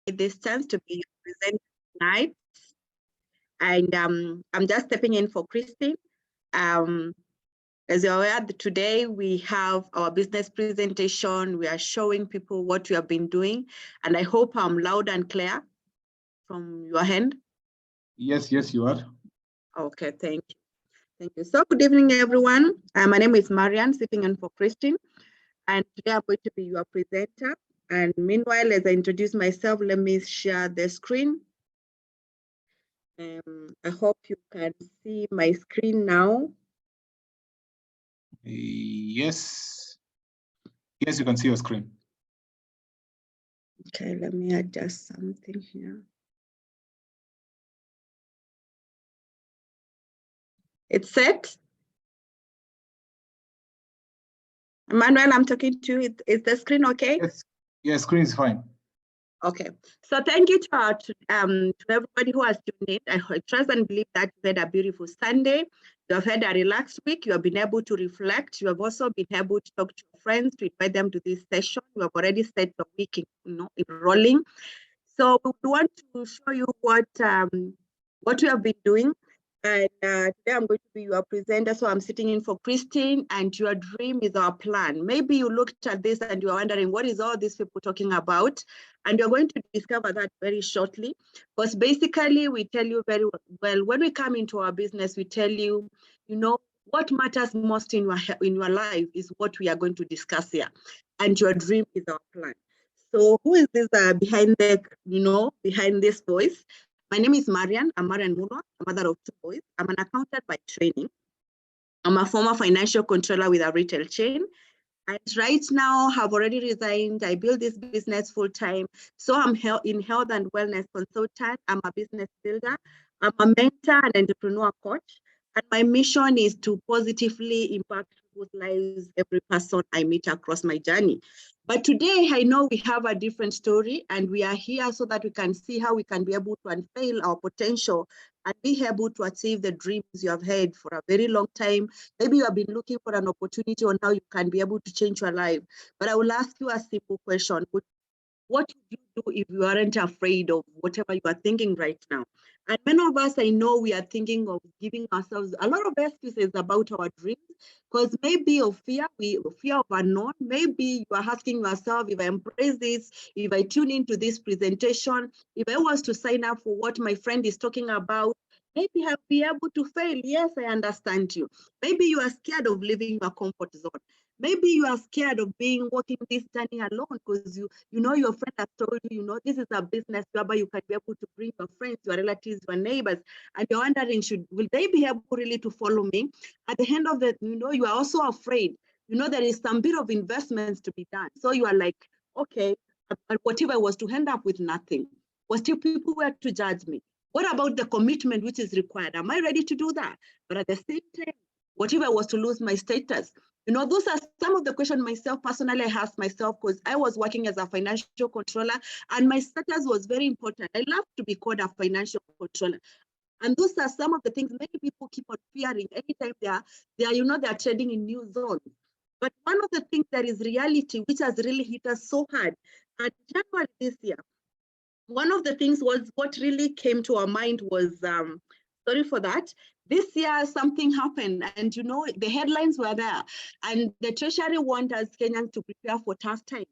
this chance to be presenting tonight. And I'm just stepping in for Christine. As you're aware, today we have our business presentation. We are showing people what we have been doing. And I hope I'm loud and clear from your end. Yes, you are. Okay, thank you. Thank you. So good evening, everyone. My name is Marian, sitting in for Christine. And today I'm going to be your presenter. And meanwhile, as I introduce myself, let me share the screen. I hope you can see my screen now. Yes, you can see your screen. Okay, let me adjust something here. It's set. Emmanuel, I'm talking to you. Is the screen okay? Yes, screen is fine. Okay, so thank you to everybody who has tuned in. I trust and believe that you had a beautiful Sunday. You have had a relaxed week. You have been able to reflect. You have also been able to talk to your friends, to invite them to this session. You have already set the week, rolling. So we want to show you what we have been doing. And today I'm going to be your presenter. So I'm sitting in for Christine, and your dream is our plan. Maybe you looked at this and you're wondering, what is all these people talking about? And you're going to discover that very shortly. Because basically, we tell you very well, when we come into our business, we tell you, what matters most in your life is what we are going to discuss here. And your dream is our plan. So who is this behind this voice? My name is Marian. I'm Marian Mulwa, a mother of 2 boys. I'm an accountant by training. I'm a former financial controller with a retail chain. And right now, I've already resigned. I build this business full time. So I'm in health and wellness consultant. I'm a business builder. I'm a mentor and entrepreneur coach. And my mission is to positively impact people's lives, every person I meet across my journey. But today, I know we have a different story, and we are here so that we can see how we can be able to unveil our potential and be able to achieve the dreams you have had for a very long time. Maybe you have been looking for an opportunity on how you can be able to change your life. But I will ask you a simple question. What would you do if you aren't afraid of whatever you are thinking right now? And many of us, I know we are thinking of giving ourselves a lot of excuses about our dreams, because maybe of fear of unknown. Maybe you are asking yourself, if I embrace this, if I tune into this presentation, if I was to sign up for what my friend is talking about, maybe I'll be able to fail. Yes, I understand you. Maybe you are scared of leaving your comfort zone. Maybe you are scared of walking this journey alone, because you know your friend has told you, this is a business whereby you can be able to bring your friends, your relatives, your neighbors, and you're wondering, will they be able really to follow me? At the end of it, you are also afraid. There is some bit of investments to be done. So you are like, okay, but what if I was to end up with nothing? What if people were to judge me? What about the commitment which is required? Am I ready to do that? But at the same time, what if I was to lose my status? Those are some of the questions myself personally I asked myself, because I was working as a financial controller and my status was very important. I love to be called a financial controller. And those are some of the things many people keep on fearing anytime they are trading in new zones. But one of the things that is reality, which has really hit us so hard, at January this year, one of the things was what really came to our mind was, sorry for that, this year something happened, and the headlines were there, and the Treasury want us Kenyans to prepare for tough times.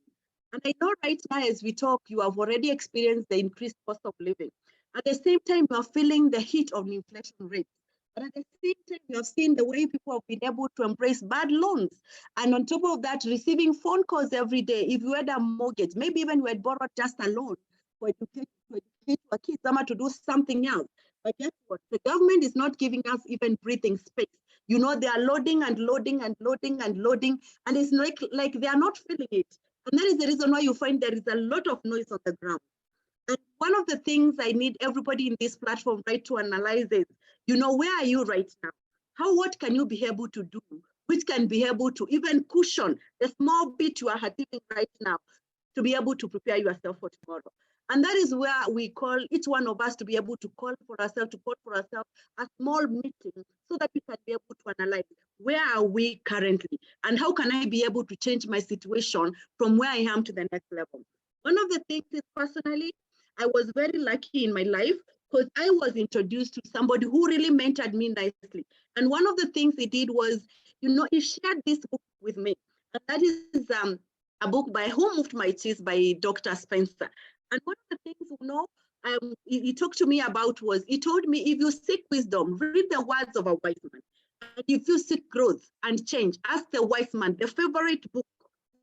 And I know right now as we talk, you have already experienced the increased cost of living. At the same time, you are feeling the heat of the inflation rate. But at the same time, you have seen the way people have been able to embrace bad loans. And on top of that, receiving phone calls every day. If you had a mortgage, maybe even you had borrowed just a loan to educate your kids, to do something else. But guess what? The government is not giving us even breathing space. They are loading and loading and loading and loading, and it's like they are not feeling it. And that is the reason why you find there is a lot of noise on the ground. And one of the things I need everybody in this platform, right, to analyze is, where are you right now? What can you be able to do, which can be able to even cushion the small bit you are doing right now to be able to prepare yourself for tomorrow? And that is where we call each one of us to be able to call for ourselves a small meeting, so that we can be able to analyze where are we currently and how can I be able to change my situation from where I am to the next level. One of the things is personally, I was very lucky in my life because I was introduced to somebody who really mentored me nicely. And one of the things he did was, he shared this book with me. And that is a book by Who Moved My Cheese by Dr. Spencer. And one of the things, he talked to me about was, he told me, if you seek wisdom, read the words of a wise man. And if you seek growth and change, ask the wise man, the favorite book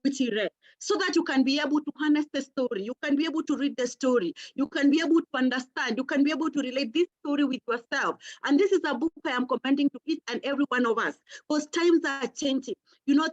which he read, so that you can be able to harness the story, you can be able to read the story, you can be able to understand, you can be able to relate this story with yourself. And this is a book I am commending to each and every one of us, because times are changing.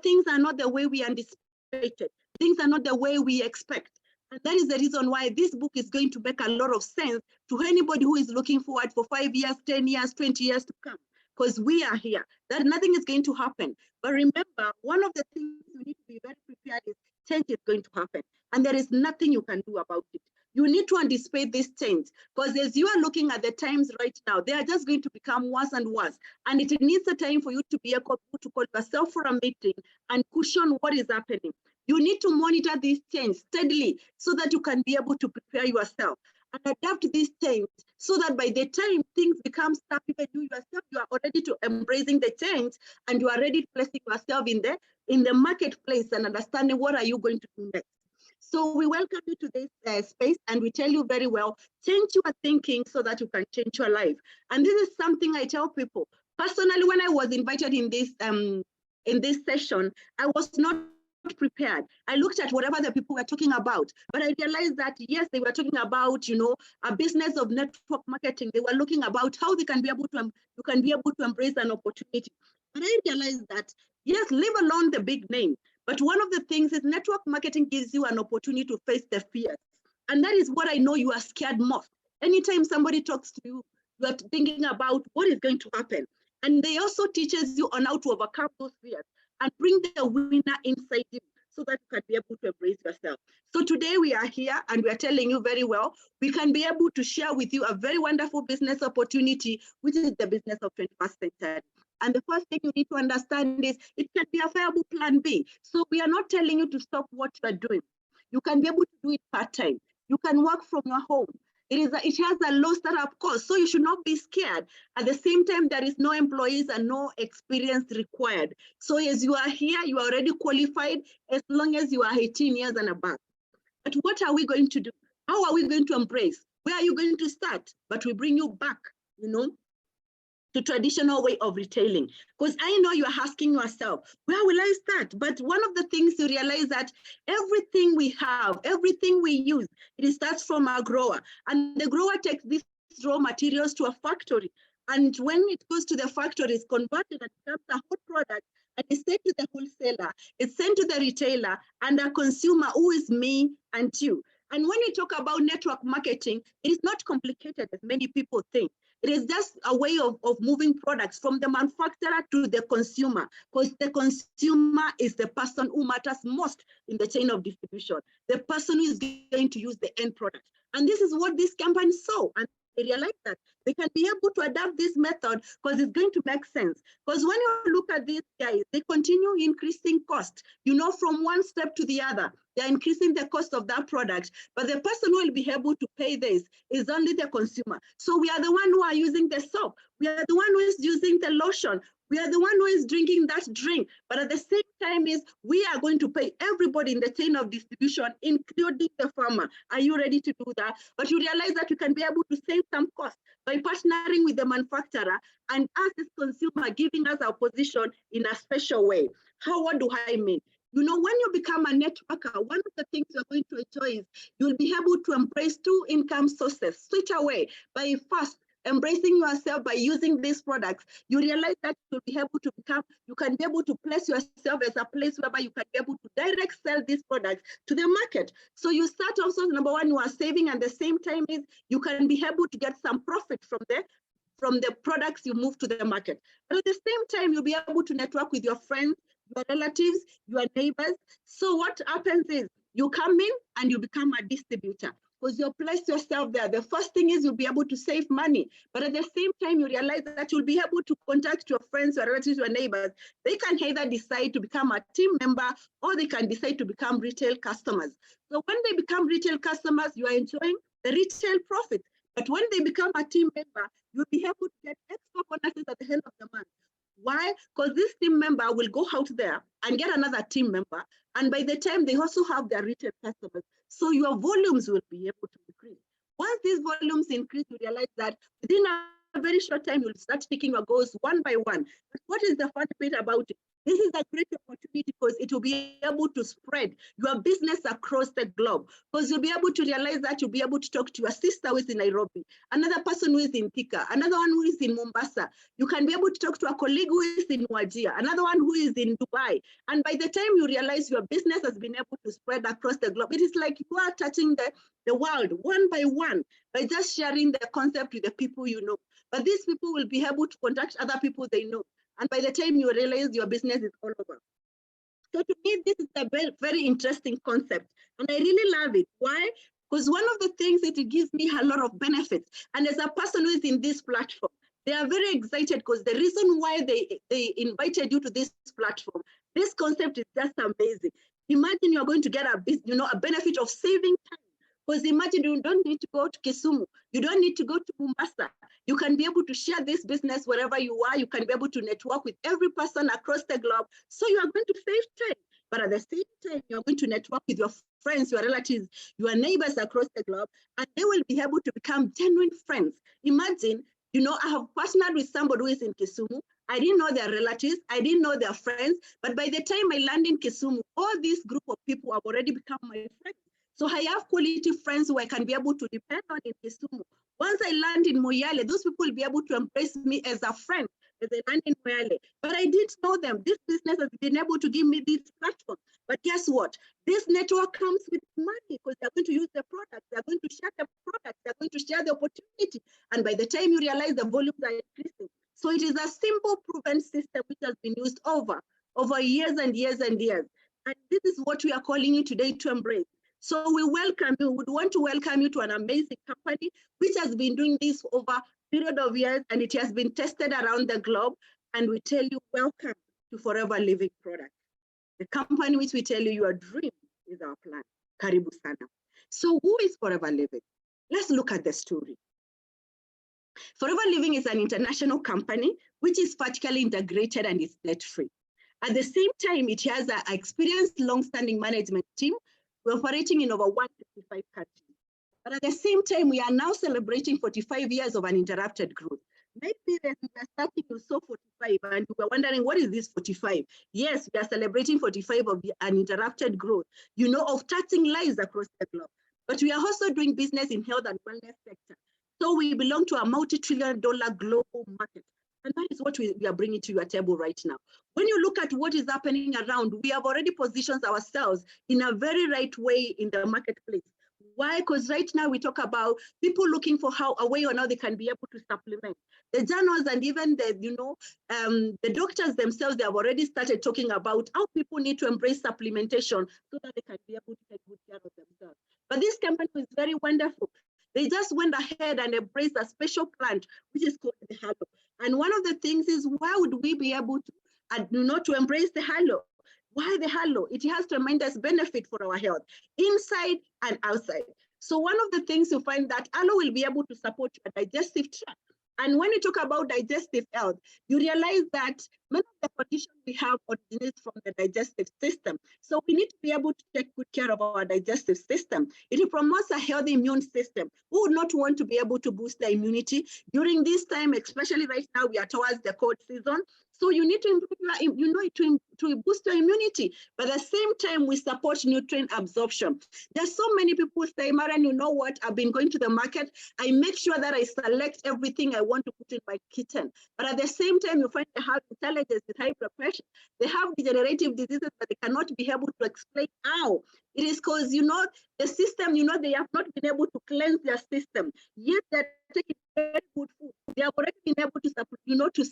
Things are not the way we anticipated. Things are not the way we expect. And that is the reason why this book is going to make a lot of sense to anybody who is looking forward for 5 years, 10 years, 20 years to come. Because we are here, that nothing is going to happen. But remember, one of the things you need to be very prepared is change is going to happen. And there is nothing you can do about it. You need to anticipate this change, because as you are looking at the times right now, they are just going to become worse and worse. And it needs a time for you to be able to call yourself for a meeting and cushion what is happening. You need to monitor this change steadily so that you can be able to prepare yourself and adapt this change, so that by the time things become tough, even you yourself, you are already to embracing the change, and you are ready placing yourself in the marketplace and understanding what are you going to do next. So we welcome you to this space, and we tell you very well, change your thinking so that you can change your life. And this is something I tell people. Personally, when I was invited in this session, I was not prepared. I looked at whatever the people were talking about, but I realized that yes, they were talking about, a business of network marketing. They were looking about how they can be able to, you can be able to embrace an opportunity. But I realized that yes, leave alone the big name. But one of the things is network marketing gives you an opportunity to face the fears. And that is what I know you are scared most. Anytime somebody talks to you, you are thinking about what is going to happen. And they also teaches you on how to overcome those fears and bring the winner inside you so that you can be able to embrace yourself. So today we are here and we are telling you very well, we can be able to share with you a very wonderful business opportunity, which is the business of 21st century. And the first thing you need to understand is it can be a viable plan B. So we are not telling you to stop what you are doing. You can be able to do it part-time. You can work from your home. It has a low startup cost, so you should not be scared. At the same time, there is no employees and no experience required. So as you are here, you are already qualified as long as you are 18 years and above. But what are we going to do? How are we going to embrace? Where are you going to start? But we bring you back, to traditional way of retailing. Because I know you're asking yourself, where will I start? But one of the things you realize that everything we have, everything we use, it starts from our grower. And the grower takes these raw materials to a factory. And when it goes to the factory, it's converted and becomes a hot product. And it's sent to the wholesaler, it's sent to the retailer and the consumer, who is me and you. And when we talk about network marketing, it is not complicated as many people think. It is just a way of moving products from the manufacturer to the consumer, because the consumer is the person who matters most in the chain of distribution, the person who is going to use the end product. And this is what this company saw. And they realize that they can be able to adapt this method because it's going to make sense. Because when you look at these guys, they continue increasing cost, from one step to the other. They're increasing the cost of that product, but the person who will be able to pay this is only the consumer. So we are the one who are using the soap. We are the one who is using the lotion. We are the one who is drinking that drink. But at the same time is we are going to pay everybody in the chain of distribution, including the farmer. Are you ready to do that? But you realize that you can be able to save some cost by partnering with the manufacturer and us as consumer giving us our position in a special way. What do I mean? When you become a networker, one of the things you're going to enjoy is you'll be able to embrace 2 income sources straight away by first embracing yourself by using these products. You realize that you'll be able to you can be able to place yourself as a place whereby you can be able to direct sell these products to the market. So you start also, number one, you are saving, and the same time is you can be able to get some profit from the products you move to the market. But at the same time, you'll be able to network with your friends, your relatives, your neighbors. So what happens is you come in and you become a distributor because you place yourself there. The first thing is you'll be able to save money, but at the same time, you realize that you'll be able to contact your friends, your relatives, your neighbors. They can either decide to become a team member or they can decide to become retail customers. So when they become retail customers, you are enjoying the retail profit. But when they become a team member, you'll be able to get extra bonuses at the end of the month. Why? Because this team member will go out there and get another team member. And by the time they also have their retail customers, so your volumes will be able to increase. Once these volumes increase, you realize that within a very short time, you'll start picking your goals one by one. But what is the fun bit about it? This is a great opportunity because it will be able to spread your business across the globe. Because you'll be able to realize that you'll be able to talk to your sister who is in Nairobi, another person who is in Thika, another one who is in Mombasa. You can be able to talk to a colleague who is in Wajir, another one who is in Dubai. And by the time you realize your business has been able to spread across the globe, it is like you are touching the world one by one by just sharing the concept with the people you know. But these people will be able to contact other people they know. And by the time you realize your business is all over. So to me, this is a very, very interesting concept. And I really love it. Why? Because one of the things that it gives me a lot of benefits. And as a person who is in this platform, they are very excited because the reason why they invited you to this platform, this concept is just amazing. Imagine you're going to get a benefit of saving time. Because imagine you don't need to go to Kisumu. You don't need to go to Mombasa. You can be able to share this business wherever you are. You can be able to network with every person across the globe. So you are going to save time. But at the same time, you're going to network with your friends, your relatives, your neighbors across the globe, and they will be able to become genuine friends. Imagine, I have partnered with somebody who is in Kisumu. I didn't know their relatives. I didn't know their friends. But by the time I land in Kisumu, all this group of people have already become my friends. So I have quality friends who I can be able to depend on in Kisumu. Once I land in Moyale, those people will be able to embrace me as a friend as I land in Moyale. But I didn't know them. This business has been able to give me this platform. But guess what? This network comes with money because they're going to use the product. They're going to share the product. They're going to share the opportunity. And by the time you realize the volumes are increasing. So it is a simple proven system which has been used over years and years and years. And this is what we are calling you today to embrace. So we would want to welcome you to an amazing company, which has been doing this over a period of years, and it has been tested around the globe. And we tell you, welcome to Forever Living Products, the company which we tell you your dream is our plan. Karibu sana. So who is Forever Living? Let's look at the story. Forever Living is an international company, which is vertically integrated and is debt-free. At the same time, it has an experienced, long-standing management team. We're operating in over 155 countries. But at the same time, we are now celebrating 45 years of uninterrupted growth. Maybe we were starting with so 45 and we were wondering, what is this 45? Yes, we are celebrating 45 of the uninterrupted growth, of touching lives across the globe. But we are also doing business in health and wellness sector. So we belong to a multi-trillion-dollar global market. And that is what we are bringing to your table right now. When you look at what is happening around, we have already positioned ourselves in a very right way in the marketplace. Why? Because right now we talk about people looking for a way on how they can be able to supplement. The journals and even the doctors themselves, they have already started talking about how people need to embrace supplementation so that they can be able to take good care of themselves. But this company is very wonderful. They just went ahead and embraced a special plant, which is called the halo. And one of the things is, why would we be able to embrace the halo? Why the halo? It has tremendous benefit for our health, inside and outside. So one of the things you find that halo will be able to support your digestive tract. And when you talk about digestive health, you realize that many of the conditions we have originate from the digestive system. So we need to be able to take good care of our digestive system. It promotes a healthy immune system. Who would not want to be able to boost the immunity during this time, especially right now, we are towards the cold season. So you need to improve to boost your immunity. But at the same time, we support nutrient absorption. There's so many people say, Marian, you know what? I've been going to the market. I make sure that I select everything I want to put in my kitchen. But at the same time, you find they have intelligence with high blood pressure. They have degenerative diseases that they cannot be able to explain how. It is because, the system, they have not been able to cleanse their system. Yet they're taking very good food. They have already been able to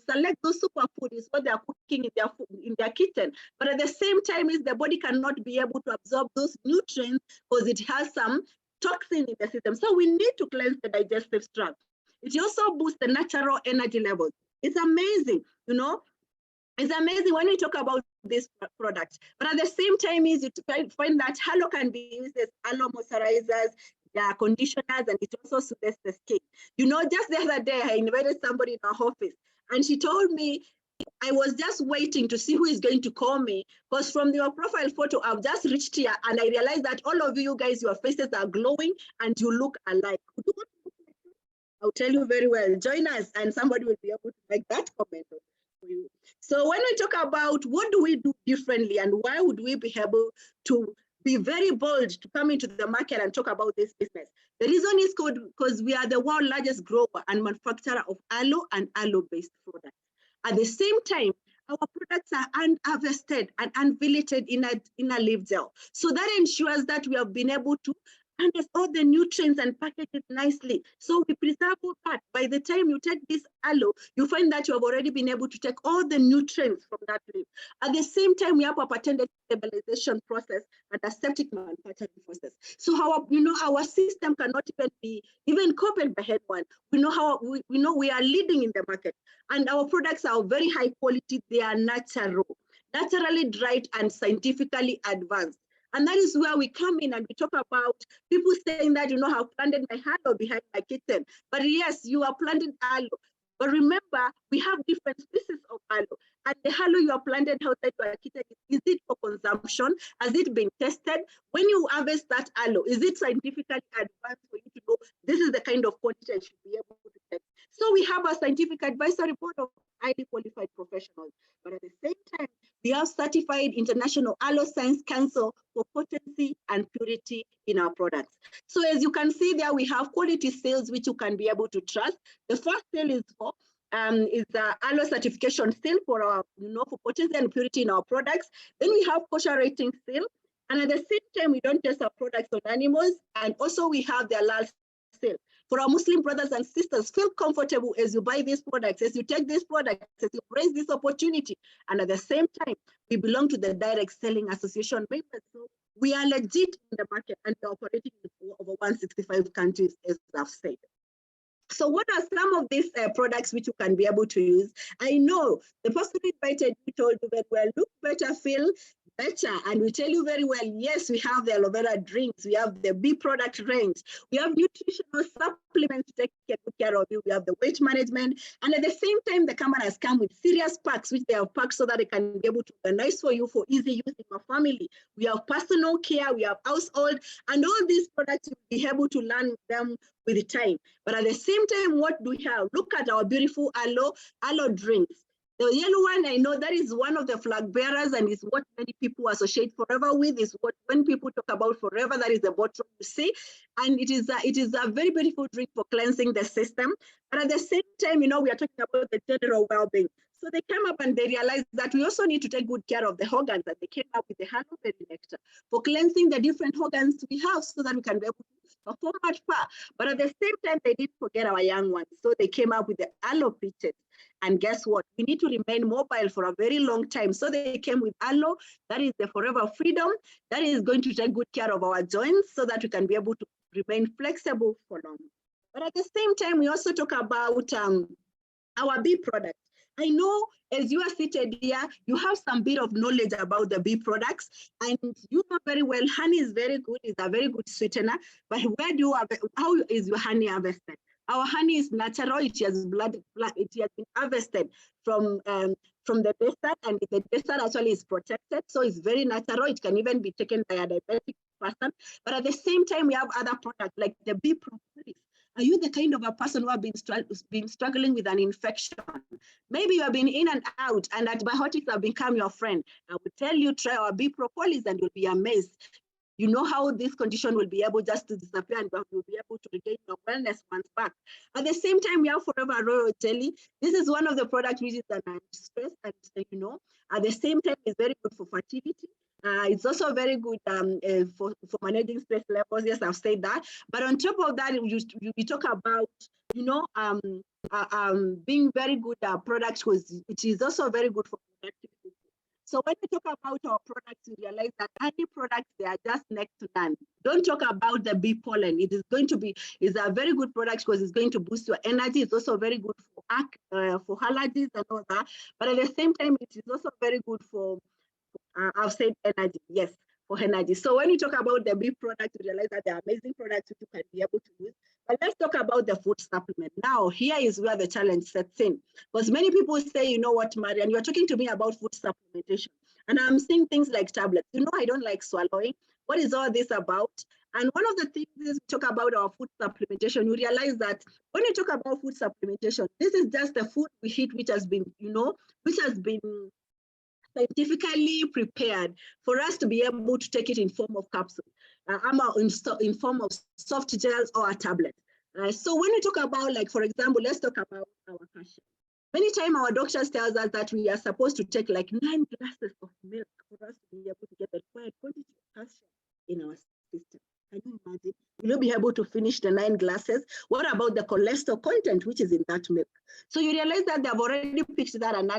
select those superfood is what they are cooking in their kitchen. But at the same time, the body cannot be able to absorb those nutrients because it has some toxin in the system. So we need to cleanse the digestive tract. It also boosts the natural energy levels. It's amazing, It's amazing when we talk about this product. But at the same time, you find that halo can be used as halo moisturizers. conditioners, and it also soothes the skin. Just the other day, I invited somebody in our office, and she told me, I was just waiting to see who is going to call me, because from your profile photo, I've just reached here and I realized that all of you guys, your faces are glowing and you look alike. I'll tell you very well, join us and somebody will be able to make that comment for you. So when we talk about what do we do differently and why would we be able to be very bold to come into the market and talk about this business? The reason is because we are the world's largest grower and manufacturer of aloe and aloe-based products. At the same time, our products are unharvested and unvelated in a leaf gel. So that ensures that we have been able to harness all the nutrients and package it nicely. So we preserve all that. By the time you take this aloe, you find that you have already been able to take all the nutrients from that leaf. At the same time, we have a patented stabilization process and aseptic manufacturing process. So our system cannot even be copied by anyone. We know we are leading in the market, and our products are very high quality. They are naturally dried and scientifically advanced. And that is where we come in and we talk about people saying that, I've planted my aloe behind my kitchen. But yes, you are planting aloe. But remember, we have different species of aloe. And the aloe you are planted outside your kitchen, is it for consumption? Has it been tested? When you harvest that aloe, is it scientifically advanced for you to know this is the kind of quantity I should be able to take? So we have a scientific advisory board of highly qualified professionals. But at the same time, we have certified International Aloe Science Council for potency and purity in our products. So as you can see there, we have quality sales which you can be able to trust. The first sale is the aloe certification seal for our, for potency and purity in our products. Then we have kosher rating seal, and at the same time, we don't test our products on animals, and also we have the halal seal. For our Muslim brothers and sisters, feel comfortable as you buy these products, as you take these products, as you embrace this opportunity. And at the same time, we belong to the Direct Selling Association members. So we are legit in the market and we're operating in over 165 countries, as I've said. So what are some of these products which you can be able to use? I know the person who invited you told you that, well, look better, feel better. And we tell you very well, yes, we have the aloe vera drinks, we have the bee product range, we have nutritional supplements to take good care of you, we have the weight management, and at the same time, the company has come with serious packs, which they have packed so that they can be able to organize for you for easy use in your family. We have personal care, we have household, and all these products you'll be able to learn them with time. But at the same time, what do we have? Look at our beautiful aloe drinks. The yellow one, I know that is one of the flag bearers and is what many people associate Forever with, is what when people talk about Forever, that is the bottle you see. And it is a very beautiful drink for cleansing the system. But at the same time, we are talking about the general well-being. So they came up and they realized that we also need to take good care of the organs, and they came up with the aloe berry nectar for cleansing the different organs we have so that we can be able to perform much far. But at the same time, they didn't forget our young ones. So they came up with the aloe peaches. And guess what? We need to remain mobile for a very long time. So they came with aloe, that is the Forever Freedom, that is going to take good care of our joints so that we can be able to remain flexible for long. But at the same time, we also talk about our bee products. I know as you are seated here, you have some bit of knowledge about the bee products, and you know very well, honey is very good, it's a very good sweetener, but how is your honey harvested? Our honey is natural, it has been harvested from the desert, and the desert actually is protected, so it's very natural. It can even be taken by a diabetic person. But at the same time, we have other products like the bee propolis. Are you the kind of a person who have been struggling with an infection? Maybe you have been in and out, and antibiotics have become your friend. I will tell you, try our bee propolis, and you'll be amazed. You know how this condition will be able just to disappear, and you'll be able to regain your wellness once back. At the same time, we have Forever Royal Jelly. This is one of the products which is an anti-stress, and at the same time, it's very good for fertility. It's also very good for managing stress levels. Yes, I've said that. But on top of that, we talk about, being very good products, which is also very good for productivity. So when we talk about our products, we realize that any products, they are just next to none. Don't talk about the bee pollen. It is going to be, it's a very good product because it's going to boost your energy. It's also very good for allergies and all that. But at the same time, it is also very good for, I've said energy, yes. for energy. So when you talk about the big products, you realize that they are amazing products which you can be able to use. But let's talk about the food supplement. Now, here is where the challenge sets in. Because many people say, you know what, Marian, you're talking to me about food supplementation. And I'm saying things like tablets. You know, I don't like swallowing. What is all this about? And one of the things is we talk about our food supplementation, you realize that when you talk about food supplementation, this is just the food we eat, which has been, which has been scientifically prepared for us to be able to take it in form of capsule, in form of soft gels or a tablet. So when we talk about, like, for example, let's talk about our calcium. Many times our doctors tell us that we are supposed to take like 9 glasses of milk for us to be able to get the required quantity of calcium in our system. Can you imagine? Will you be able to finish the 9 glasses? What about the cholesterol content which is in that milk? So you realize that they've already picked that and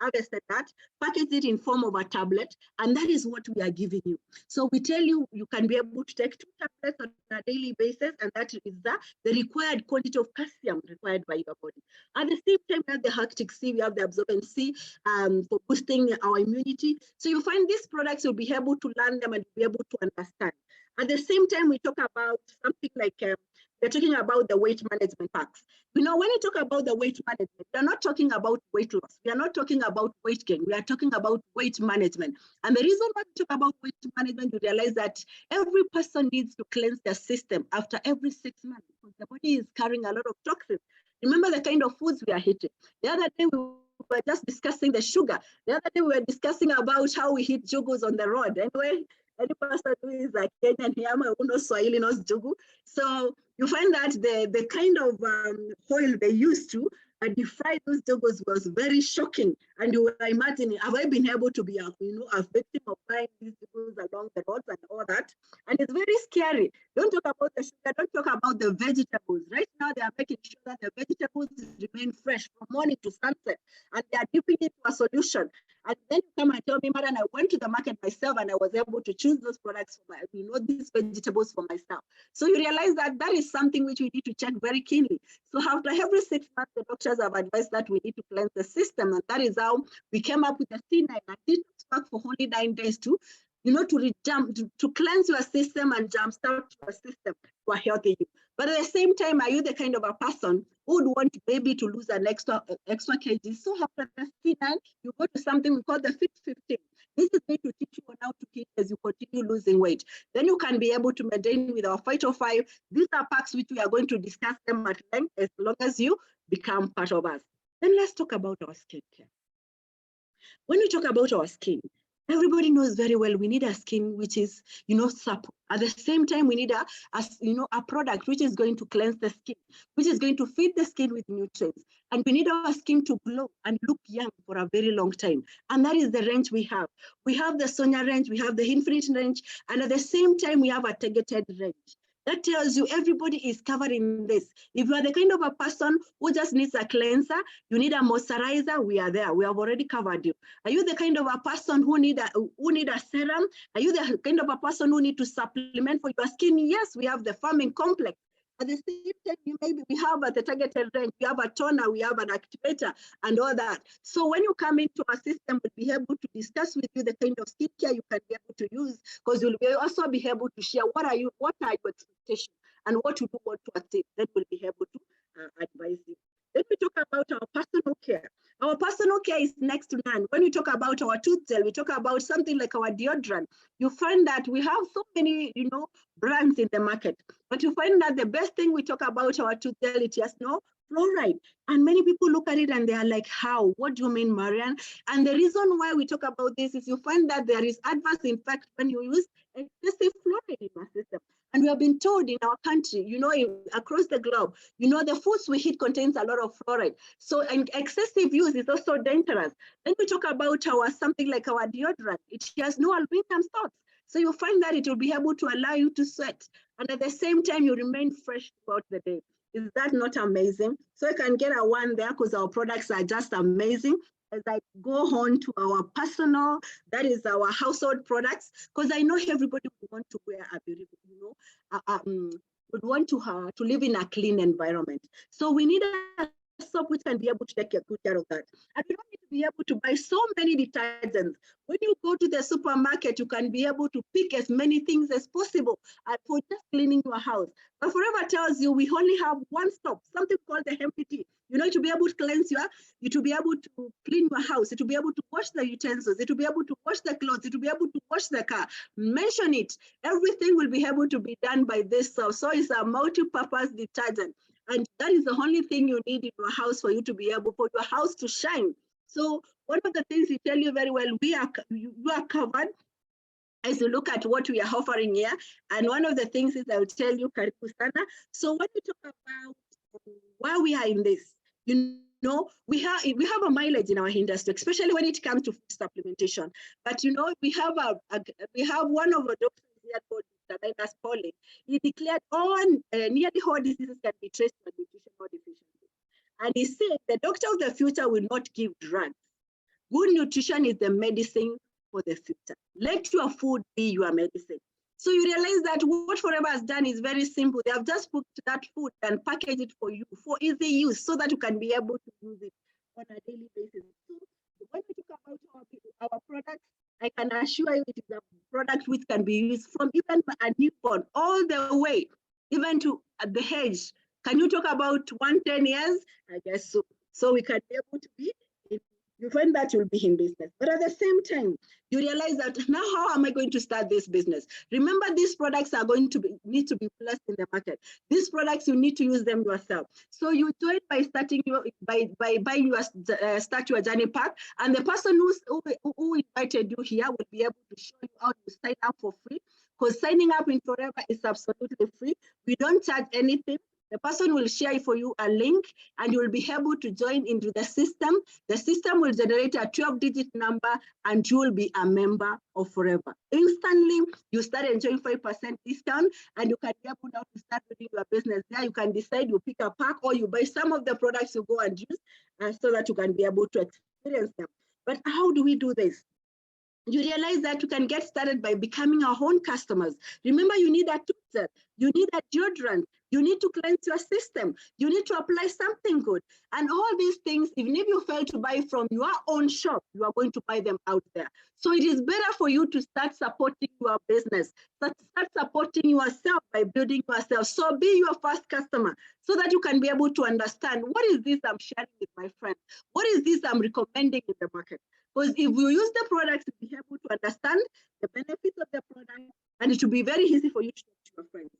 harvested that, packaged it in form of a tablet, and that is what we are giving you. So we tell you, you can be able to take 2 tablets on a daily basis, and that is the required quantity of calcium required by your body. At the same time, we have the Arctic Sea, we have the absorbent C for boosting our immunity. So you find these products, you'll be able to learn them and be able to understand. At the same time, we talk about something like, we're talking about the weight management packs. When you talk about the weight management, we're not talking about weight loss. We are not talking about weight gain. We are talking about weight management. And the reason why we talk about weight management, you realize that every person needs to cleanse their system after every 6 months because the body is carrying a lot of toxins. Remember the kind of foods we are eating. The other day, we were just discussing the sugar. The other day, we were discussing about how we eat jugos on the road. Anyway, any person who is a Kenyan here, who knows Swahili knows jugu. So you find that the kind of oil they used to defry those jugos was very shocking. And you were imagining, have I been able to be a victim of buying these jugos along the roads and all that? And it's very scary. Don't talk about the sugar, don't talk about the vegetables. Right now, they are making sure that the vegetables remain fresh from morning to sunset. And they are dipping it into a solution. And then you come and tell me, Madam, I went to the market myself and I was able to choose those products for these vegetables for myself. So you realize that that is something which we need to check very keenly. So after every 6 months, the doctors have advised that we need to cleanse the system. And that is how we came up with the C9. I did work for only 9 days to cleanse your system and jumpstart your system for healthy you. But at the same time, are you the kind of a person who would want maybe to lose an extra kg? So after the C9, you go to something we call the Fit 15. This is going to teach you on how to keep as you continue losing weight. Then you can be able to maintain with our Phyto 5. These are packs which we are going to discuss them at length as long as you become part of us. Then let's talk about our skincare. When we talk about our skin, everybody knows very well we need a skin which is, supple. At the same time, we need a product which is going to cleanse the skin, which is going to feed the skin with nutrients. And we need our skin to glow and look young for a very long time. And that is the range we have. We have the Sonia range, we have the Infinite range, and at the same time, we have a targeted range. That tells you everybody is covered in this. If you are the kind of a person who just needs a cleanser, you need a moisturizer, we are there. We have already covered you. Are you the kind of a person who need a serum? Are you the kind of a person who need to supplement for your skin? Yes, we have the farming complex. At the same time, we have the targeted range, we have a toner, we have an activator, and all that. So when you come into our system, we'll be able to discuss with you the kind of skincare you can be able to use, because you'll also be able to share what are your expectations and what you do want to achieve. Then we'll be able to advise you. Then we talk about our personal care. Our personal care is next to none. When we talk about our tooth gel, we talk about something like our deodorant. You find that we have so many, brands in the market, but you find that the best thing we talk about our tooth gel, it has no fluoride. And many people look at it and they are like, how? What do you mean, Marian? And the reason why we talk about this is you find that there is adverse effect when you use excessive fluoride in our system. And we have been told in our country, across the globe, the foods we eat contains a lot of fluoride. So excessive use is also dangerous. Then we talk about something like our deodorant. It has no aluminum salts. So you find that it will be able to allow you to sweat. And at the same time, you remain fresh throughout the day. Is that not amazing? So you can get a one there because our products are just amazing. As I go on to our personal, that is our household products, because I know everybody would want to wear a beautiful, would want to live in a clean environment. So we need a soap which can be able to take good care of that. And we don't need to be able to buy so many detergents. When you go to the supermarket, you can be able to pick as many things as possible for just cleaning your house. But Forever tells you we only have one stop, something called the MPT. You know, to be able to cleanse to be able to clean your house, to be able to wash the utensils, to be able to wash the clothes, to be able to wash the car. Mention it. Everything will be able to be done by this. So it's a multi-purpose detergent. And that is the only thing you need in your house for you to be able, for your house to shine. So one of the things we tell you very well, you are covered as you look at what we are offering here. And one of the things is I will tell you, Karibu Sana. So when we talk about why we are in this, you know, we have a mileage in our industry, especially when it comes to food supplementation. But you know, we have one of our doctors here called Mr. Pauling. He declared nearly all diseases can be traced to nutritional deficiency. And he said the doctor of the future will not give drugs. Good nutrition is the medicine for the future. Let your food be your medicine. So you realize that what Forever has done is very simple. They have just put that food and packaged it for you for easy use so that you can be able to use it on a daily basis. So when we talk about our products, I can assure you it is a product which can be used from even a newborn all the way, even to the age. Can you talk about 110 years? I guess so. So we can be able to be you find that you'll be in business. But at the same time, you realize that now how am I going to start this business? Remember, these products are going to need to be placed in the market. These products, you need to use them yourself. So you do it by starting by buying your Start Your Journey pack, and the person who invited you here will be able to show you how to sign up for free, because signing up in Forever is absolutely free. We don't charge anything. The person will share for you a link and you will be able to join into the system. The system will generate a 12-digit number and you will be a member of Forever. Instantly, you start enjoying 5% discount and you can be able now to start doing your business there. You can decide you pick a pack or you buy some of the products you go and use so that you can be able to experience them. But how do we do this? You realize that you can get started by becoming our own customers. Remember, you need a toothpaste, you need a deodorant, you need to cleanse your system, you need to apply something good. And all these things, even if you fail to buy from your own shop, you are going to buy them out there. So it is better for you to start supporting your business, start supporting yourself by building yourself. So be your first customer so that you can be able to understand what is this I'm sharing with my friends? What is this I'm recommending in the market? Because if you use the products, you'll be able to understand the benefits of the product, and it will be very easy for you to talk to your friends.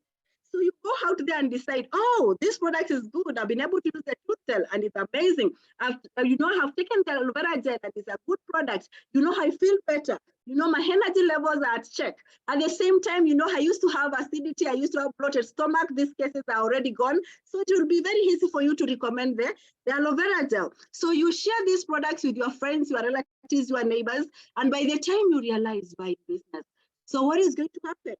So you go out there and decide, oh, this product is good. I've been able to use the tooth gel and it's amazing. I have taken the aloe vera gel and it's a good product. I feel better. My energy levels are at check. At the same time, I used to have acidity. I used to have bloated stomach. These cases are already gone. So it will be very easy for you to recommend the aloe vera gel. So you share these products with your friends, your relatives, your neighbors. And by the time you realize by business, so what is going to happen?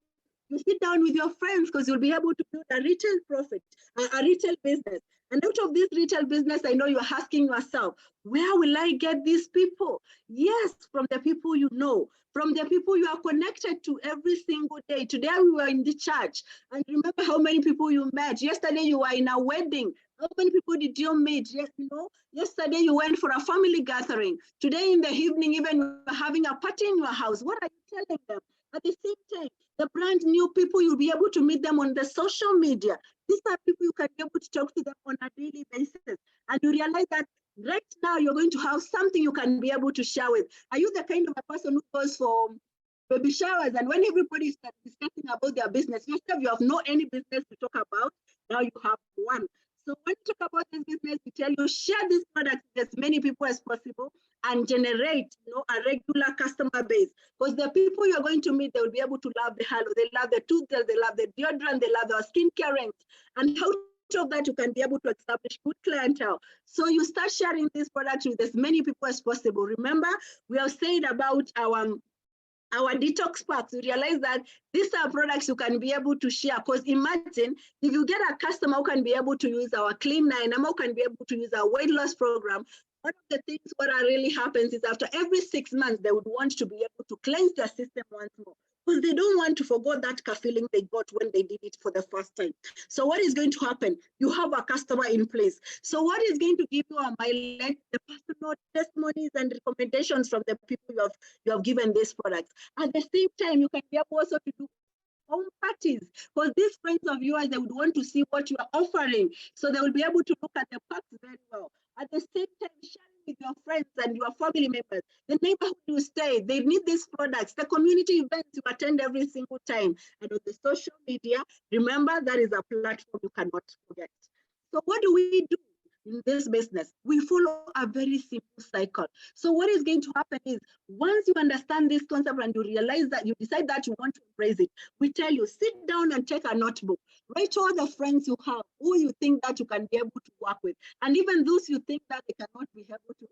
You sit down with your friends because you'll be able to build a retail profit, a retail business. And out of this retail business, I know you're asking yourself, where will I get these people? Yes, from the people you know, from the people you are connected to every single day. Today we were in the church, and remember how many people you met. Yesterday you were in a wedding. How many people did you meet? Yes, yesterday you went for a family gathering. Today in the evening, even you are having a party in your house. What are you telling them? At the same time, the brand new people, you'll be able to meet them on the social media. These are people you can be able to talk to them on a daily basis. And you realize that right now you're going to have something you can be able to share with. Are you the kind of a person who goes for baby showers and when everybody starts discussing about their business, you have no any business to talk about, now you have one. So when you talk about this business, we tell you share this product with as many people as possible and generate a regular customer base. Because the people you're going to meet, they will be able to love the halo, they love the tooth gel, they love the deodorant, they love the skincare range. And out of that, you can be able to establish good clientele. So you start sharing these products with as many people as possible. Remember, we have said about our detox packs, you realize that these are products you can be able to share. Because imagine if you get a customer who can be able to use our Clean 9, who can be able to use our weight loss program. One of the things what really happens is after every 6 months, they would want to be able to cleanse their system once more. Because they don't want to forget that feeling they got when they did it for the first time. So what is going to happen? You have a customer in place. So what is going to give you a mileage? The personal testimonies and recommendations from the people you have given these products. At the same time, you can be able also to do home parties, because these friends of yours, they would want to see what you are offering. So they will be able to look at the parts very well. At the same time, sharing with your friends and your family members, the neighborhood you stay, they need these products, the community events you attend every single time. And on the social media, remember that is a platform you cannot forget. So what do we do in this business? We follow a very simple cycle. So what is going to happen is, once you understand this concept and you realize that you decide that you want to embrace it, we tell you, sit down and take a notebook, write all the friends you have, who you think that you can be able to work with, and even those you think that they cannot be able to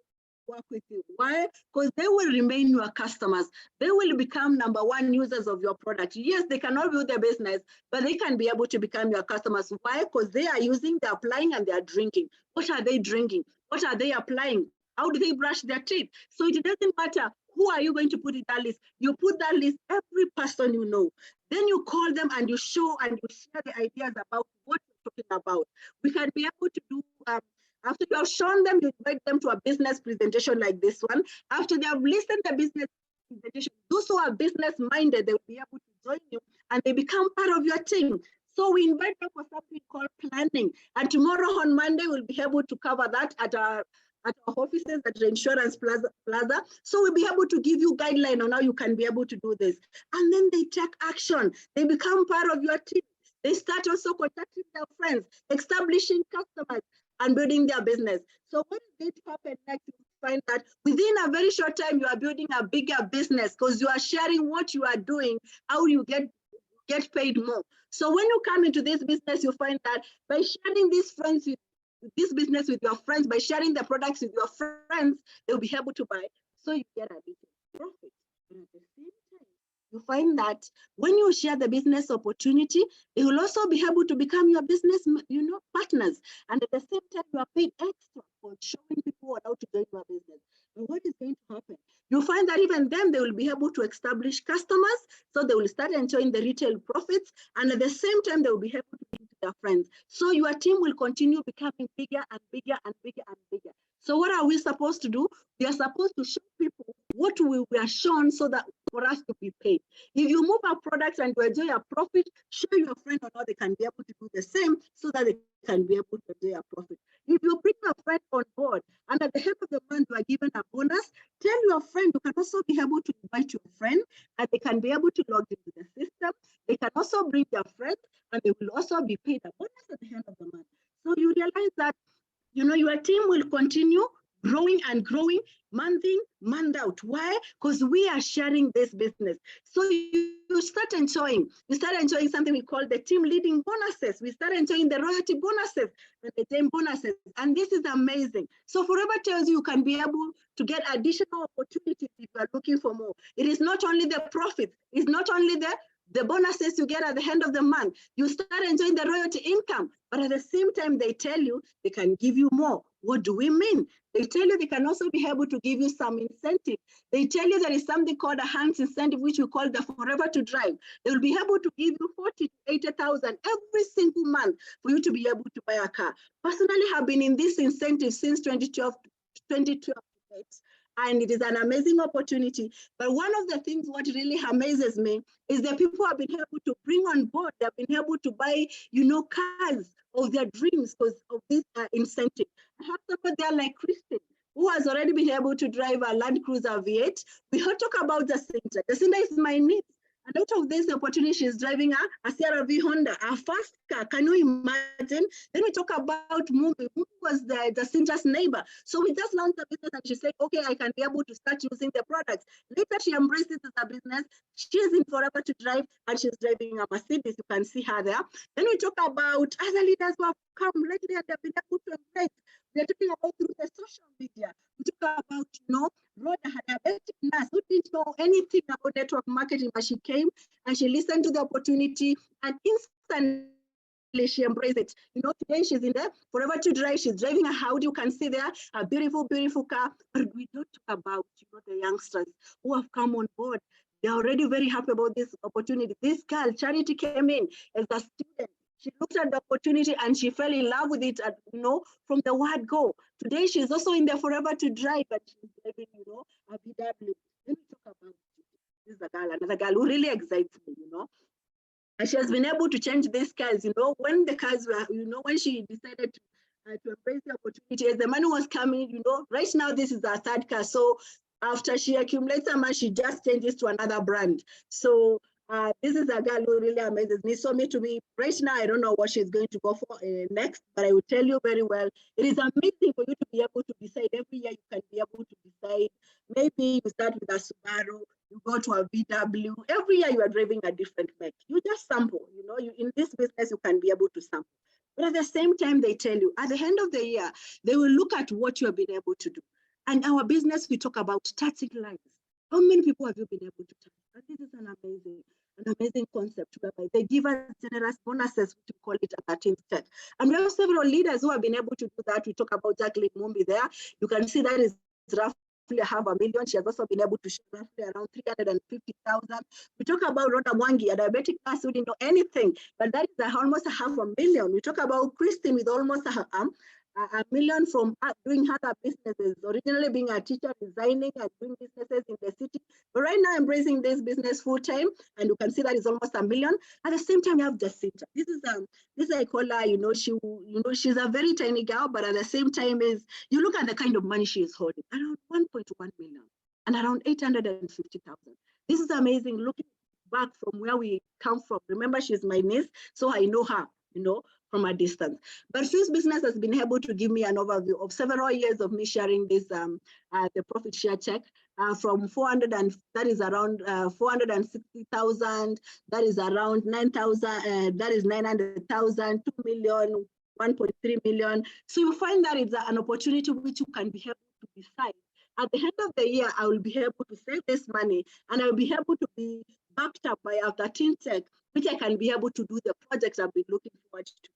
work with you. Why? Because they will remain your customers. They will become #1 users of your product. Yes, they cannot build their business, but they can be able to become your customers. Why? Because they are using, they're applying, and they are drinking. What are they drinking? What are they applying? How do they brush their teeth? So it doesn't matter who are you going to put in that list. You put that list, every person you know. Then you call them and you show and you share the ideas about what you're talking about. We can be able to do, after you have shown them, you invite them to a business presentation like this one. After they have listened to the business presentation, those who are business minded, they will be able to join you and they become part of your team. So we invite them for something called planning. And tomorrow on Monday, we'll be able to cover that at our offices at the Insurance Plaza. So we'll be able to give you guidelines on how you can be able to do this. And then they take action. They become part of your team. They start also contacting their friends, establishing customers, and building their business. So what is going to happen next? You find that within a very short time, you are building a bigger business because you are sharing what you are doing, how you get paid more. So when you come into this business, you find that by sharing this business with your friends, by sharing the products with your friends, they'll be able to buy. So you get a bit of profit. And at the same time, you find that when you share the business opportunity, they will also be able to become your business, partners. And at the same time, you are paid extra for showing people how to join your business. And what is going to happen? You find that even then they will be able to establish customers, so they will start enjoying the retail profits, and at the same time they will be able to give to their friends. So your team will continue becoming bigger and bigger and bigger and bigger. So what are we supposed to do? We are supposed to show people what we are shown so that for us to be paid. If you move our products and you enjoy a profit, show your friend on how they can be able to do the same so that they can be able to enjoy a profit. If you bring a friend on board and at the end of the month you are given a bonus, tell your friend you can also be able to invite your friend and they can be able to log into the system. They can also bring their friends and they will also be paid a bonus at the end of the month. So you realize that your team will continue growing and growing month in, month out. Why? Because we are sharing this business. So you start enjoying. You start enjoying something we call the team leading bonuses. We start enjoying the royalty bonuses and the team bonuses. And this is amazing. So Forever tells you can be able to get additional opportunities if you are looking for more. It is not only the profit. It's not only the bonuses you get at the end of the month. You start enjoying the royalty income, but at the same time, they tell you they can give you more. What do we mean? They tell you they can also be able to give you some incentive. They tell you there is something called a hands incentive, which we call the Forever to Drive. They will be able to give you 40 to 80,000 every single month for you to be able to buy a car. Personally, have been in this incentive since 2012. And it is an amazing opportunity. But one of the things what really amazes me is the people have been able to bring on board, they've been able to buy, cars of their dreams because of this incentive. I have somebody there like Kristen, who has already been able to drive a Land Cruiser V8. We heard talk about Jacinta. Jacinta is my niece. And out of this opportunity, she's driving a CRV Honda, a fast car. Can you imagine? Then we talk about Mumbi. Mumbi was the Jacinta's neighbor. So we just launched the business and she said, okay, I can be able to start using the products. Later, she embraced it as a business. She's in Forever to Drive and she's driving a Mercedes. You can see her there. Then we talk about other leaders who have come lately and they've been able to embrace. We're talking about through the social media. We talk about, Rhoda had a diabetic nurse who didn't know anything about network marketing, but she came and she listened to the opportunity and instantly she embraced it. Today she's in there, Forever to Drive. She's driving a Audi. You can see there, a beautiful, beautiful car. But we don't talk about, the youngsters who have come on board. They're already very happy about this opportunity. This girl, Charity, came in as a student. She looked at the opportunity and she fell in love with it, from the word go. Today, she's also in there forever to drive, and she's driving, a VW. Let me talk about it. This is a girl, another girl who really excites me, And she has been able to change these cars, when the cars were, when she decided to embrace the opportunity, as the money was coming, right now, this is her third car. So after she accumulates some money, she just changes to another brand. So this is a girl who really amazes me. So to me, right now, I don't know what she's going to go for next, but I will tell you very well, it is amazing for you to be able to decide. Every year you can be able to decide. Maybe you start with a Subaru, you go to a VW. Every year you are driving a different make. You just sample, you in this business, you can be able to sample. But at the same time, they tell you, at the end of the year, they will look at what you have been able to do. And our business, we talk about touching lives. How many people have you been able to touch? And this is an amazing concept whereby they give us generous bonuses, which we call it a 13th check. And we have several leaders who have been able to do that. We talk about Jacqueline Mumbi there. You can see that is roughly $500,000. She has also been able to share roughly around 350,000. We talk about Rhoda Mwangi, a diabetic nurse who didn't know anything, but that is almost $500,000. We talk about Christine with almost $1 million from doing other businesses, originally being a teacher, resigning and doing businesses in the city, but right now embracing this business full time, and you can see that is almost $1 million. At the same time, you have Jacinta. This I call her, she's a very tiny girl, but at the same time you look at the kind of money she is holding, around 1.1 million and around 850,000. This is amazing. Looking back from where we come from, remember she's my niece, so I know her, from a distance. But Swiss Business has been able to give me an overview of several years of me sharing this, the profit share check from 400, and that is around 460,000, that is around 9,000, that is 900,000, 2 million, 1.3 million. So you find that it's an opportunity which you can be able to decide. At the end of the year, I will be able to save this money, and I will be able to be backed up by a 13 check, which I can be able to do the projects I've been looking forward to.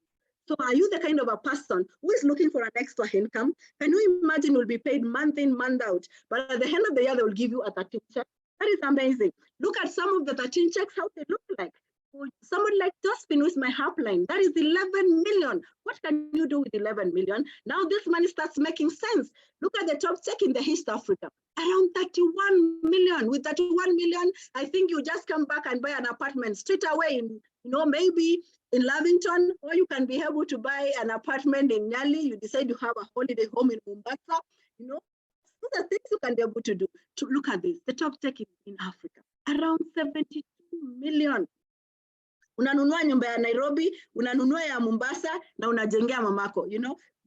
So are you the kind of a person who is looking for an extra income? Can you imagine you'll be paid month in, month out, but at the end of the year, they will give you a 13 check? That is amazing. Look at some of the 13 checks, how they look like. Someone like Josephine with my upline, that is 11 million. What can you do with 11 million? Now this money starts making sense. Look at the top check in the East Africa, around 31 million. With 31 million, I think you just come back and buy an apartment straight away in, maybe in Lavington, or you can be able to buy an apartment in Nyali. You decide you have a holiday home in Mombasa. Those are things you can be able to do. To look at this, the top check in Africa, around 72 million. Unanunua nyumba ya Nairobi, unanunua ya Mombasa, na unajengea mamako,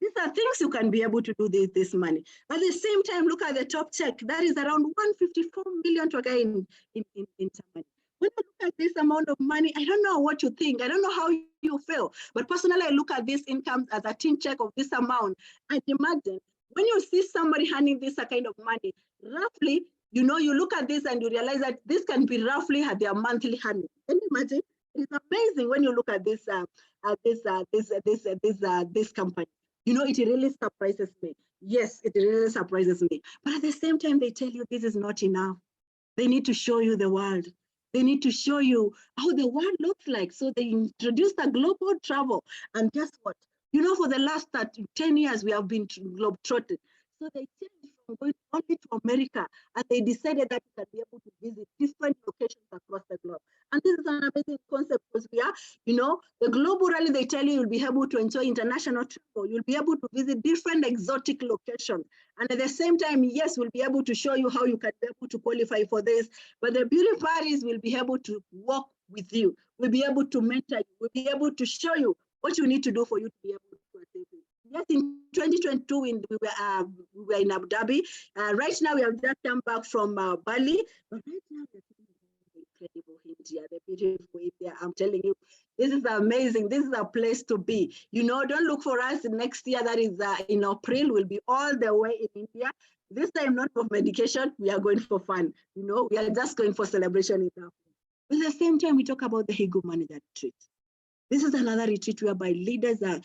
These are things you can be able to do this money. At the same time, look at the top check. That is around 154 million to again in Germany. When I look at this amount of money, I don't know what you think. I don't know how you feel. But personally, I look at this income as a teen check of this amount. And imagine, when you see somebody handing this kind of money, roughly, you look at this and you realize that this can be roughly at their monthly handing. Can you imagine? It's amazing when you look at this company. It really surprises me. Yes, it really surprises me. But at the same time, they tell you this is not enough. They need to show you the world. They need to show you how the world looks like. So they introduced a global travel. And guess what? For the last 10 years, we have been globe-trotted. So they changed from going only to America, and they decided that you can be able to visit different locations across the globe. And this is an amazing concept because we are, the global rally, they tell you you'll be able to enjoy international travel. You'll be able to visit different exotic locations. And at the same time, yes, we'll be able to show you how you can be able to qualify for this. But the beauty part is we'll be able to work with you. We'll be able to mentor you. We'll be able to show you what you need to do for you to be able to attain it. Yes, in 2022, we were in Abu Dhabi. Right now, we have just come back from Bali. But right now, we're incredible India, the beautiful India. I'm telling you, this is amazing. This is a place to be. Don't look for us next year. That is in April. We'll be all the way in India. This time, not for medication. We are going for fun. We are just going for celebration in Africa. At the same time, we talk about the Higu Manager Retreat. This is another retreat whereby leaders are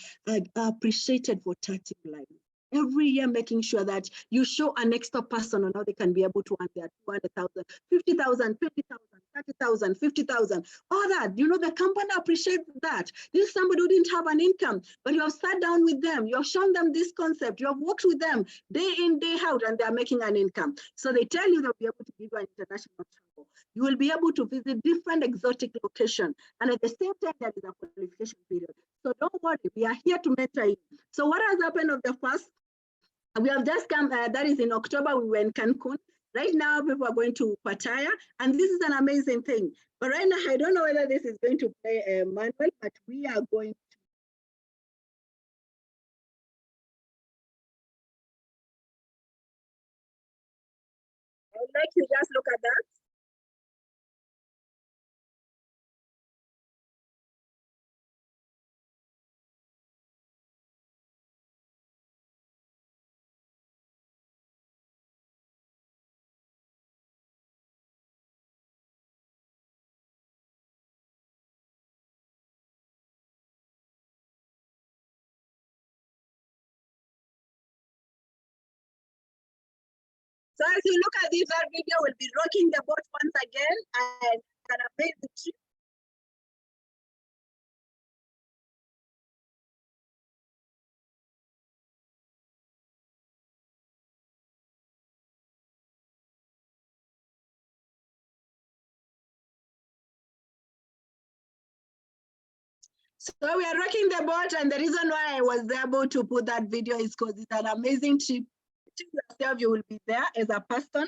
appreciated for touching lives. every year making sure that you show an extra person on how they can be able to earn their 200,000, 50,000, 20,000, 30,000, 50,000, all that. You know, the company appreciates that. This is somebody who didn't have an income, but you have sat down with them, you have shown them this concept, you have worked with them day in, day out, and they're making an income. So they tell you they'll be able to give you an international travel. You will be able to visit different exotic locations. And at the same time, there is a qualification period. So don't worry, we are here to mentor you. So what has happened of the first? We have just come, that is in October, we were in Cancun. Right now, people are going to Pattaya, and this is an amazing thing. But right now, I don't know whether this is going to play manual, but we are going to. I would like you just look at that. So as you look at this, that video will be rocking the boat once again, and an amazing trip. So we are rocking the boat, and the reason why I was able to put that video is because it's an amazing trip. You yourself, you will be there as a person.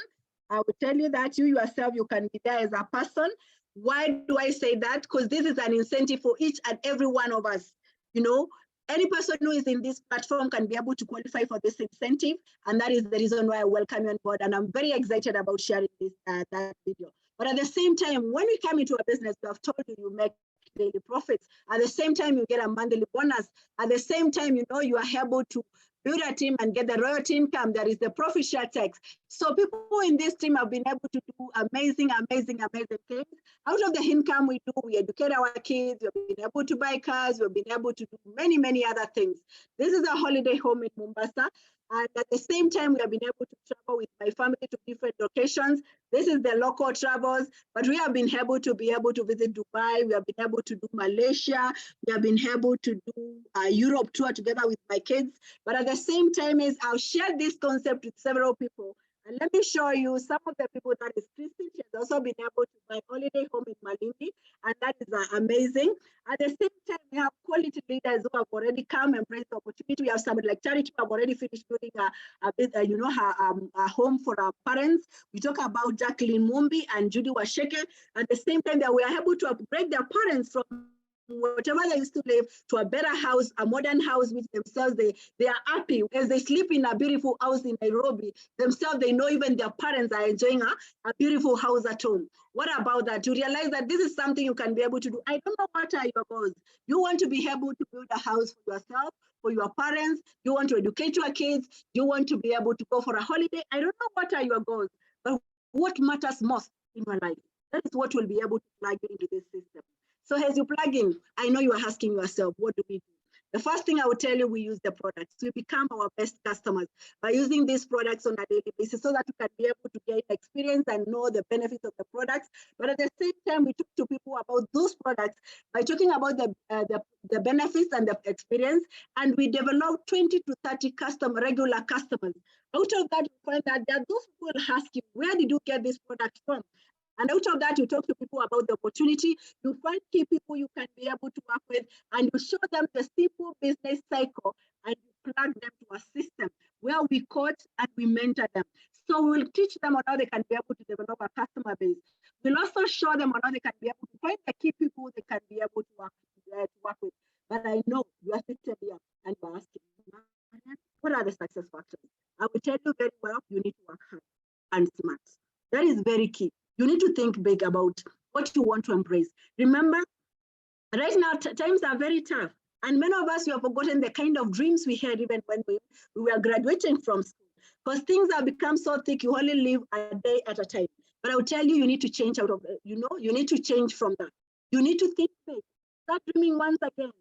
I will tell you that you yourself, you can be there as a person. Why do I say that? Because this is an incentive for each and every one of us. You know, any person who is in this platform can be able to qualify for this incentive, and that is the reason why I welcome you on board. And I'm very excited about sharing this that video. But at the same time, when we come into a business, we have told you you make daily profits. At the same time, you get a monthly bonus. At the same time, you know, you are able to build a team and get the royalty income. There is the profit share tax. So people in this team have been able to do amazing, amazing, amazing things. Out of the income we do, we educate our kids, we've been able to buy cars, we've been able to do many, many other things. This is a holiday home in Mombasa. And at the same time, we have been able to travel with my family to different locations. This is the local travels, but we have been able to visit Dubai. We have been able to do Malaysia. We have been able to do a Europe tour together with my kids. But at the same time, I've shared this concept with several people. And let me show you some of the people that is Christine. She has also been able to buy holiday home in Malindi, and that is amazing. At the same time, we have quality leaders who have already come and embraced the opportunity. We have somebody like Charity who have already finished building a home for our parents. We talk about Jacqueline Mumbi and Judy Washeke. At the same time, that we are able to upgrade their parents from whatever they used to live to a better house, a modern house, which themselves they are happy. As they sleep in a beautiful house in Nairobi, themselves they know even their parents are enjoying a beautiful house at home. What about that? You realize that this is something you can be able to do. I don't know what are your goals. You want to be able to build a house for yourself, for your parents. You want to educate your kids. You want to be able to go for a holiday. I don't know what are your goals, but what matters most in your life? That is what will be able to plug you into this system. So as you plug in, I know you are asking yourself, what do we do? The first thing I will tell you, we use the products. We become our best customers by using these products on a daily basis so that you can be able to gain experience and know the benefits of the products. But at the same time, we talk to people about those products by talking about the benefits and the experience. And we develop 20 to 30 regular customers. Out of that, you find that there are those people who ask you, where did you get this product from? And out of that, you talk to people about the opportunity. You find key people you can be able to work with, and you show them the simple business cycle, and you plug them to a system where we coach and we mentor them. So we'll teach them on how they can be able to develop a customer base. We'll also show them on how they can be able to find the key people they can be able to work with. But I know you are sitting here and you're asking, what are the success factors? I will tell you very well, you need to work hard and smart. That is very key. You need to think big about what you want to embrace. Remember, right now, times are very tough. And many of us, we have forgotten the kind of dreams we had even when we were graduating from school. Because things have become so thick, you only live a day at a time. But I'll tell you, you need to change out of it. You need to change from that. You need to think big. Start dreaming once again.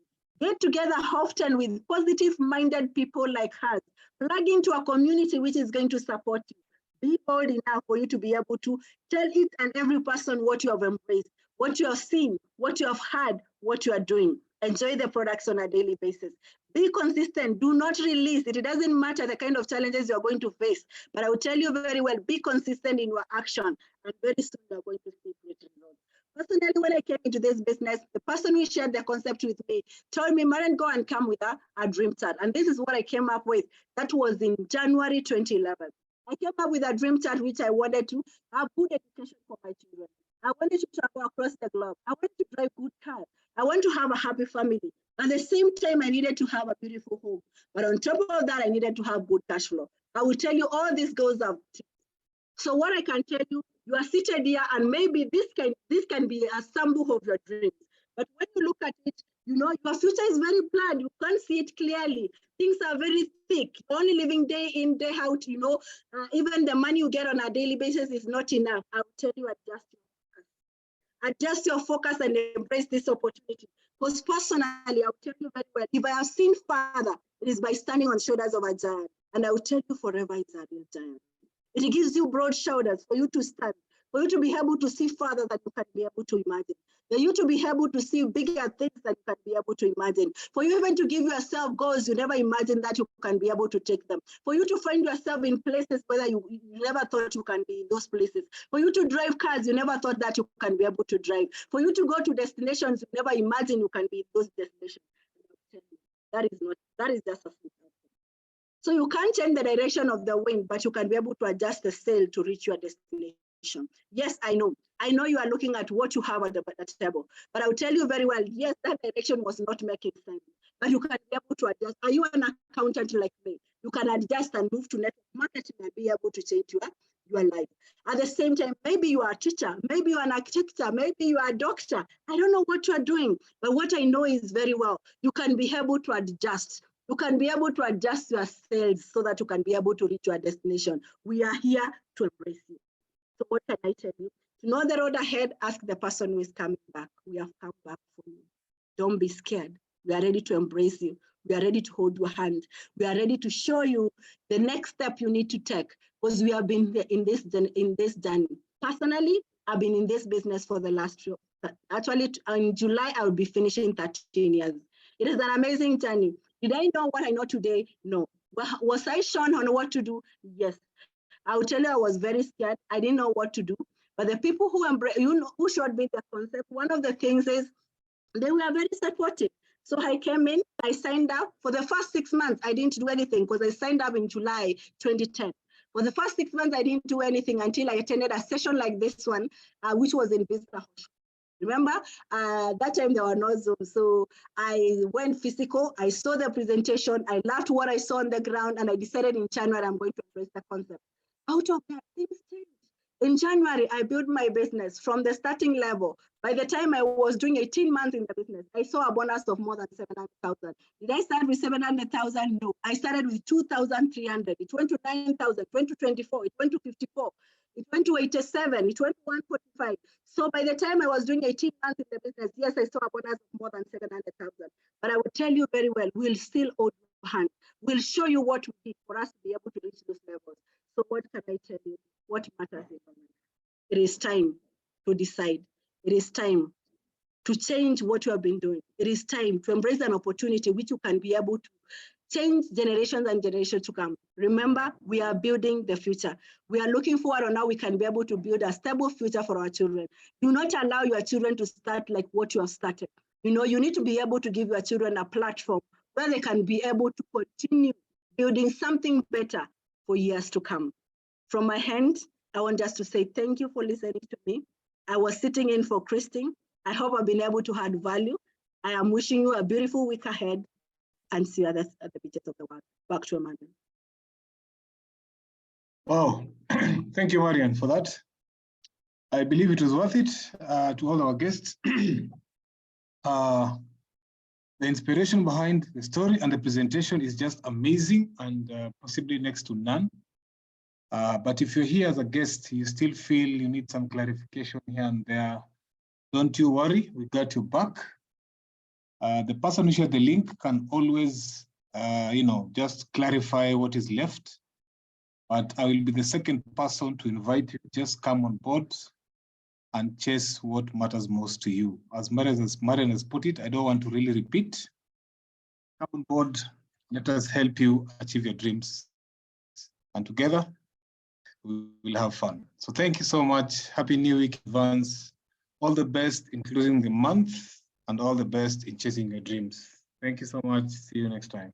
Get together often with positive-minded people like us. Plug into a community which is going to support you. Be bold enough for you to be able to tell each and every person what you have embraced, what you have seen, what you have heard, what you are doing. Enjoy the products on a daily basis. Be consistent. Do not release. It doesn't matter the kind of challenges you're going to face. But I will tell you very well, be consistent in your action. And very soon you're going to see great results. Personally, when I came into this business, the person who shared the concept with me told me, Marian, go and come with a dream chart. And this is what I came up with. That was in January 2011. I came up with a dream chart which I wanted to have good education for my children. I wanted to travel across the globe. I wanted to drive good cars. I want to have a happy family. At the same time, I needed to have a beautiful home. But on top of that, I needed to have good cash flow. I will tell you all this goes up. So what I can tell you, you are seated here and maybe this can be a sample of your dreams. But when you look at it, you know, your future is very blurred. You can't see it clearly. Things are very thick. You're only living day in, day out, you know. Even the money you get on a daily basis is not enough. I'll tell you, adjust your focus. Adjust your focus and embrace this opportunity. Because personally, I'll tell you very well, if I have seen further, it is by standing on the shoulders of a giant. And I will tell you forever, it's a real giant. It gives you broad shoulders for you to stand, for you to be able to see further than you can be able to imagine, for you to be able to see bigger things than you can be able to imagine, for you even to give yourself goals you never imagined that you can be able to take them, for you to find yourself in places where you never thought you can be in those places, for you to drive cars you never thought that you can be able to drive, for you to go to destinations you never imagined you can be in those destinations. That is just a simple. So you can't change the direction of the wind, but you can be able to adjust the sail to reach your destination. Yes, I know. I know you are looking at what you have at the table, but I'll tell you very well, yes, that direction was not making sense, but you can be able to adjust. Are you an accountant like me? You can adjust and move to network marketing and be able to change your life. At the same time, maybe you are a teacher, maybe you are an architect, maybe you are a doctor. I don't know what you are doing, but what I know is very well, you can be able to adjust. You can be able to adjust your sails so that you can be able to reach your destination. We are here to embrace you. So what can I tell you? To know the road ahead, ask the person who is coming back. We have come back for you. Don't be scared. We are ready to embrace you. We are ready to hold your hand. We are ready to show you the next step you need to take, because we have been in this journey. Personally, I've been in this business for the last year. Actually, in July, I will be finishing 13 years. It is an amazing journey. Did I know what I know today? No. Was I shown on what to do? Yes. I will tell you, I was very scared. I didn't know what to do. But the people who who showed me the concept, one of the things is they were very supportive. So I came in, I signed up. For the first 6 months, I didn't do anything because I signed up in July 2010. For the first 6 months, I didn't do anything until I attended a session like this one, which was in Visitor. Remember, that time there were no Zoom. So I went physical, I saw the presentation, I loved what I saw on the ground, and I decided in January, I'm going to embrace the concept. Out of that, things changed. In January, I built my business from the starting level. By the time I was doing 18 months in the business, I saw a bonus of more than 700,000. Did I start with 700,000? No, I started with 2,300. It went to 9,000, it went to 24, it went to 54. It went to 87, it went to 145. So by the time I was doing 18 months in the business, yes, I saw a bonus of more than 700,000. But I will tell you very well, we'll still hold your hand. We'll show you what we need for us to be able to reach those levels. So what can I tell you? What matters is it is time to decide. It is time to change what you have been doing. It is time to embrace an opportunity which you can be able to change generations and generations to come. Remember, we are building the future. We are looking forward on how we can be able to build a stable future for our children. Do not allow your children to start like what you have started. You know, you need to be able to give your children a platform where they can be able to continue building something better for years to come. From my hand, I want just to say thank you for listening to me. I was sitting in for Christine. I hope I've been able to add value. I am wishing you a beautiful week ahead, and see you at the beaches of the world. Back to Emmanuel. Wow, thank you, Marian, for that. I believe it was worth it to all our guests. The inspiration behind the story and the presentation is just amazing and possibly next to none. But if you're here as a guest, you still feel you need some clarification here and there, don't you worry, we got you back. The person who shared the link can always, just clarify what is left. But I will be the second person to invite you. Just come on board and chase what matters most to you. As Marian has put it, I don't want to really repeat. Come on board. Let us help you achieve your dreams. And together, we will have fun. So thank you so much. Happy New Week in advance. All the best, including the month, and all the best in chasing your dreams. Thank you so much. See you next time.